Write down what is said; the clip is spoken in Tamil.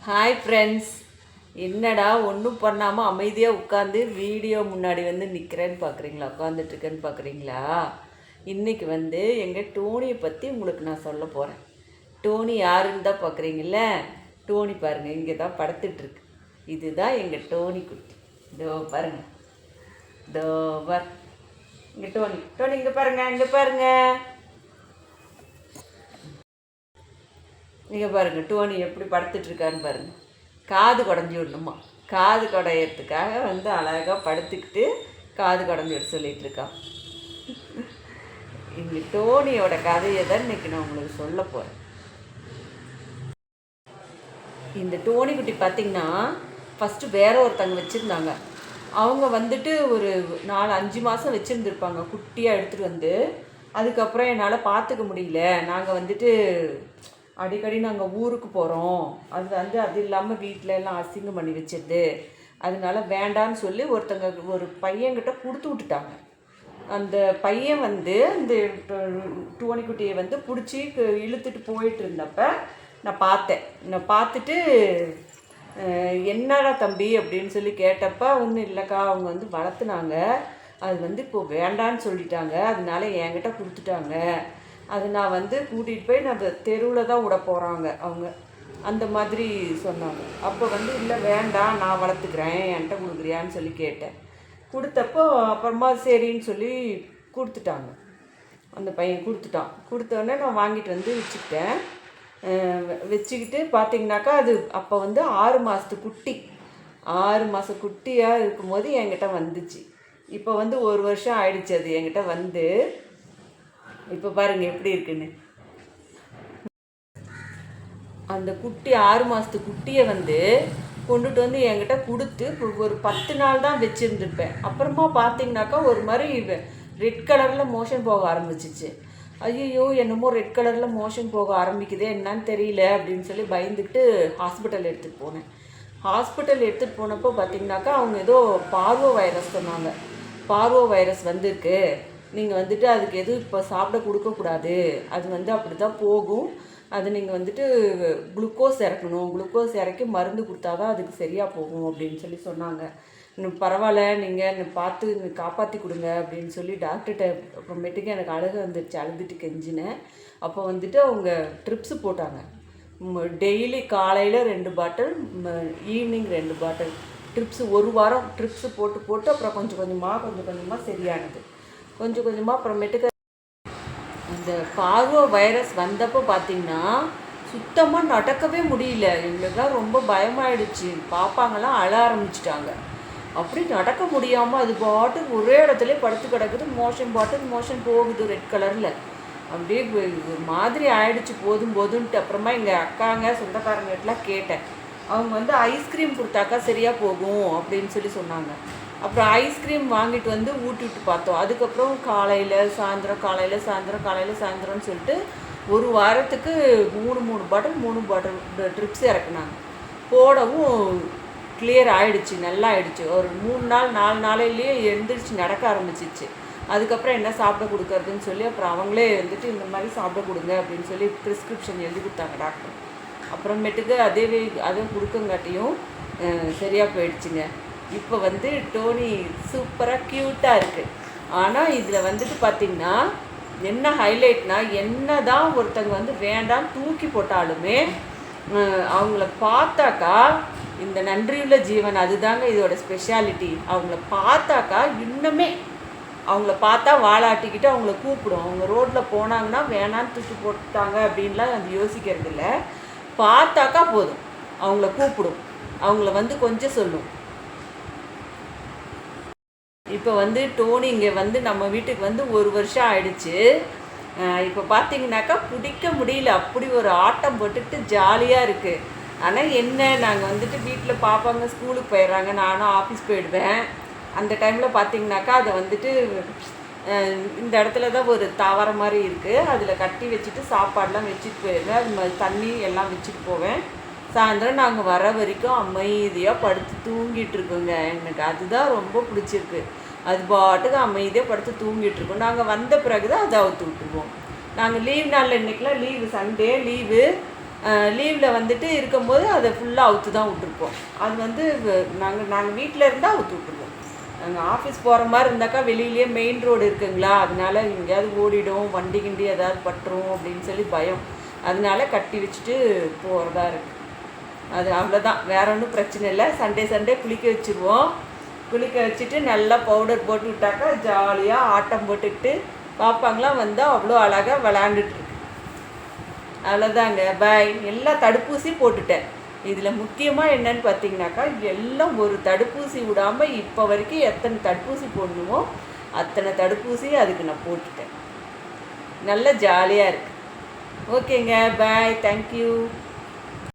Hi friends. என்னடா ஒன்றும் பண்ணாமல் அமைதியாக உட்காந்து வீடியோ முன்னாடி நிற்கிறேன்னு பார்க்குறீங்களா, உட்காந்துட்ருக்கேன்னு பார்க்குறீங்களா? இன்றைக்கி எங்கள் டோனியை பற்றி உங்களுக்கு நான் சொல்ல போகிறேன். டோனி யாருன்னு தான் பார்க்குறீங்கள? டோனி பாருங்கள், இங்கே தான் படுத்துட்ருக்கு. இதுதான் எங்கள் டோனி குட்டி. இதோ பாருங்கள், இதோ பார் இங்கே டோனி. டோனி இங்கே பாருங்கள், இங்கே பாருங்கள், நீங்கள் பாருங்கள் டோனி எப்படி படுத்துட்ருக்கான்னு பாருங்கள். காது குடஞ்சி விடணுமா, காது குடையிறதுக்காக அழகாக படுத்துக்கிட்டு காது குடஞ்சி விட சொல்லிகிட்ருக்கான். இங்கே டோனியோட கதையை தான் இன்றைக்கி நான் உங்களுக்கு சொல்ல போகிறேன். இந்த டோனி குட்டி பார்த்திங்கன்னா ஃபஸ்ட்டு வேற ஒருத்தங்க வச்சுருந்தாங்க. அவங்க ஒரு 4-5 மாதம் வச்சுருந்துருப்பாங்க, குட்டியாக எடுத்துகிட்டு அதுக்கப்புறம் என்னால் பார்த்துக்க முடியல. நாங்கள் அடிக்கடி நாங்கள் ஊருக்கு போகிறோம், அது இல்லாமல் வீட்டில் எல்லாம் அசிங்கம் பண்ணி வச்சிருது, அதனால வேண்டான்னு சொல்லி ஒரு பையன்கிட்ட கொடுத்து விட்டுட்டாங்க. அந்த பையன் இந்த டோனிக்குட்டியை பிடிச்சி இழுத்துட்டு போயிட்டு இருந்தப்ப நான் பார்த்துட்டு என்னடா தம்பி அப்படின்னு சொல்லி கேட்டப்ப ஒன்றும் இல்லைக்கா, அவங்க வளர்த்துனாங்க, அது இப்போது வேண்டான்னு சொல்லிட்டாங்க, அதனால என்கிட்ட கொடுத்துட்டாங்க, அது நான் கூட்டிகிட்டு போய் நம்ம தெருவில் தான் விட போகிறாங்க அவங்க, அந்த மாதிரி சொன்னாங்க. அப்போ இல்லை வேண்டாம், நான் வளர்த்துக்கிறேன், என்கிட்ட கொடுக்குறியான்னு சொல்லி கேட்டேன். கொடுத்தப்போ அப்புறமா சரின்னு சொல்லி கொடுத்துட்டாங்க. அந்த பையன் கொடுத்தோடனே நான் வாங்கிட்டு வச்சுக்கிட்டு பார்த்திங்கனாக்கா அது அப்போ 6 மாதத்து குட்டி, 6 மாத குட்டியாக இருக்கும்போது என்கிட்ட வந்துச்சு. இப்போ 1 வருஷம் ஆயிடுச்சு அது என்கிட்ட இப்போ பாருங்கள் எப்படி இருக்குன்னு. அந்த குட்டி 6 மாதத்து குட்டியை கொண்டுட்டு என்கிட்ட கொடுத்து ஒரு 10 நாள் தான் வச்சுருந்துருப்பேன். அப்புறமா பார்த்தீங்கன்னாக்கா ஒரு மாதிரி ரெட் கலரில் மோஷன் போக ஆரம்பிச்சிச்சு. ஐயோ என்னமோ ரெட் கலரில் மோஷன் போக ஆரம்பிக்குதே, என்னான்னு தெரியல அப்படின்னு சொல்லி பயந்துக்கிட்டு ஹாஸ்பிட்டல் எடுத்துகிட்டு போனேன். ஹாஸ்பிட்டல் எடுத்துகிட்டு போனப்போ பார்த்தீங்கன்னாக்கா அவங்க ஏதோ பார்வோ வைரஸ் சொன்னாங்க. பார்வோ வைரஸ் வந்திருக்கு, நீங்கள் அதுக்கு எதுவும் இப்போ சாப்பிட கொடுக்கக்கூடாது, அது அப்படி தான் போகும், அது நீங்கள் குளுக்கோஸ் இறக்கணும், குளுக்கோஸ் இறக்கி மருந்து கொடுத்தா தான் அதுக்கு சரியாக போகும் அப்படின்னு சொல்லி சொன்னாங்க. இன்னும் பரவாயில்ல, நீங்கள் பார்த்து காப்பாற்றி கொடுங்க அப்படின்னு சொல்லி டாக்டர்கிட்ட அப்புறமேட்டுக்கு எனக்கு அழுக வந்துடுச்சு, அழுதுட்டு கெஞ்சினேன். அப்போ அவங்க ட்ரிப்ஸு போட்டாங்க. டெய்லி காலையில் 2 பாட்டில், ஈவினிங் 2 பாட்டில் ட்ரிப்ஸு. 1 வாரம் ட்ரிப்ஸு போட்டு அப்புறம் கொஞ்சம் கொஞ்சமாக சரியானது. கொஞ்சம் கொஞ்சமாக அப்புறமேட்டுக்கு இந்த பார்வோ வைரஸ் வந்தப்போ பார்த்திங்கன்னா சுத்தமாக நடக்கவே முடியல. எங்களுக்குலாம் ரொம்ப பயமாயிடுச்சு. பாப்பாங்கெல்லாம் அழ ஆரம்பிச்சிட்டாங்க. அப்படி நடக்க முடியாமல் அது பாட்டுக்கு ஒரே இடத்துல படுத்து கிடக்குது. மோஷன் போகுது ரெட் கலரில். அப்படியே ஒரு மாதிரி ஆயிடுச்சு. போதுன்ட்டு அப்புறமா எங்கள் அக்காங்க சொந்தக்காரங்கட்டெலாம் கேட்டேன். அவங்க ஐஸ்கிரீம் கொடுத்தாக்கா சரியாக போகும் அப்படின்னு சொல்லி சொன்னாங்க. அப்புறம் ஐஸ்கிரீம் வாங்கிட்டு ஊட்டி விட்டு பார்த்தோம். அதுக்கப்புறம் காலையில் சாயந்தரம்னு சொல்லிட்டு 1 வாரத்துக்கு 3 பாட்டில் ட்ரிப்ஸ் இறக்குனாங்க. போடவும் கிளியர் ஆகிடுச்சு, நல்லா ஆகிடுச்சு. ஒரு 3 நாள் 4 நாளையிலேயே எழுந்திரிச்சு நடக்க ஆரம்பிச்சிச்சு. அதுக்கப்புறம் என்ன சாப்பிட கொடுக்கறதுன்னு சொல்லி அப்புறம் அவங்களே இந்த மாதிரி சாப்பிட கொடுங்க அப்படின்னு சொல்லி ப்ரிஸ்கிரிப்ஷன் எழுதி கொடுத்தாங்க டாக்டர். அப்புறமேட்டுக்கு அதை கொடுக்கங்காட்டியும் சரியாக போயிடுச்சுங்க. இப்போ டோனி சூப்பராக க்யூட்டாக இருக்குது. ஆனால் இதில் பார்த்திங்கன்னா என்ன ஹைலைட்னா, என்ன தான் ஒருத்தங்க வேண்டாம் தூக்கி போட்டாலுமே அவங்கள பார்த்தாக்கா இந்த நன்றியுள்ள ஜீவன், அதுதாங்க இதோட ஸ்பெஷாலிட்டி. அவங்கள பார்த்தாக்கா இன்னுமே அவங்கள பார்த்தா வாலாட்டிக்கிட்டு அவங்கள கூப்பிடும். அவங்க ரோட்டில் போனாங்கன்னா வேணான்னு தூக்கி போட்டாங்க அப்படின்லாம் அது யோசிக்கிறது இல்லை. பார்த்தாக்கா போதும் அவங்கள கூப்பிடும், அவங்கள கொஞ்சம் சொல்லும். இப்போ டோனி இங்கே நம்ம வீட்டுக்கு 1 வருஷம் ஆயிடுச்சு. இப்போ பார்த்தீங்கன்னாக்கா பிடிக்க முடியல, அப்படி ஒரு ஆட்டம் போட்டுட்டு ஜாலியாக இருக்குது. ஆனால் என்ன, நாங்கள் வீட்டில் பாப்பாங்க ஸ்கூலுக்கு போயிடுறாங்க, நானும் ஆஃபீஸ் போயிடுவேன். அந்த டைமில் பார்த்தீங்கன்னாக்கா அதை இந்த இடத்துல தான் ஒரு தாவர மாதிரி இருக்குது, அதில் கட்டி வச்சுட்டு சாப்பாடெலாம் வச்சுட்டு போயிடுவேன். அது மாதிரி தண்ணி எல்லாம் வச்சுட்டு போவேன். சாயந்தரம் நாங்கள் வர வரைக்கும் அமைதியாக படுத்து தூங்கிட்டு இருக்கோங்க. எனக்கு அதுதான் ரொம்ப பிடிச்சிருக்கு. அது பாட்டுக்கு அமைதியாக படுத்து தூங்கிட்டுருக்கோம். நாங்கள் வந்த பிறகு தான் அதை அவுத்து விட்டுருவோம். நாங்கள் லீவ் நாளில் இன்றைக்கெலாம் லீவு, சண்டே லீவு, லீவில் வந்துட்டு இருக்கும்போது அதை ஃபுல்லாக அவுத்து தான் விட்டுருப்போம். அது வந்து நாங்கள் வீட்டில் இருந்தால் அவுத்து விட்டுருவோம். நாங்கள் ஆஃபீஸ் போகிற மாதிரி இருந்தாக்கா வெளியிலேயே மெயின் ரோடு இருக்குங்களா, அதனால எங்கேயாவது ஓடிடும், வண்டி கிண்டி ஏதாவது பட்டுரும் அப்படின்னு சொல்லி பயம். அதனால கட்டி வச்சுட்டு போகிறதா இருக்குது. அது அவ்வளோதான், வேற ஒன்றும் பிரச்சனை இல்லை. சண்டே குளிக்க வச்சுருவோம். குளிக்க வச்சுட்டு நல்லா பவுடர் போட்டு விட்டாக்கா ஜாலியாக ஆட்டம் போட்டுக்கிட்டு பாப்பாங்களாம் வந்தால் அவ்வளோ அழகாக விளாண்டுட்ருக்கு. அவ்வளோதாங்க, பாய். எல்லா தடுப்பூசி போட்டுட்டேன். இதில் முக்கியமாக என்னன்னு பார்த்தீங்கன்னாக்கா, எல்லாம் ஒரு தடுப்பூசி விடாமல் இப்போ வரைக்கும் எத்தனை தடுப்பூசி போடணுமோ அத்தனை தடுப்பூசி அதுக்கு நான் போட்டுட்டேன். நல்ல ஜாலியாக இருக்குது. ஓகேங்க, பாய். தேங்க்யூ.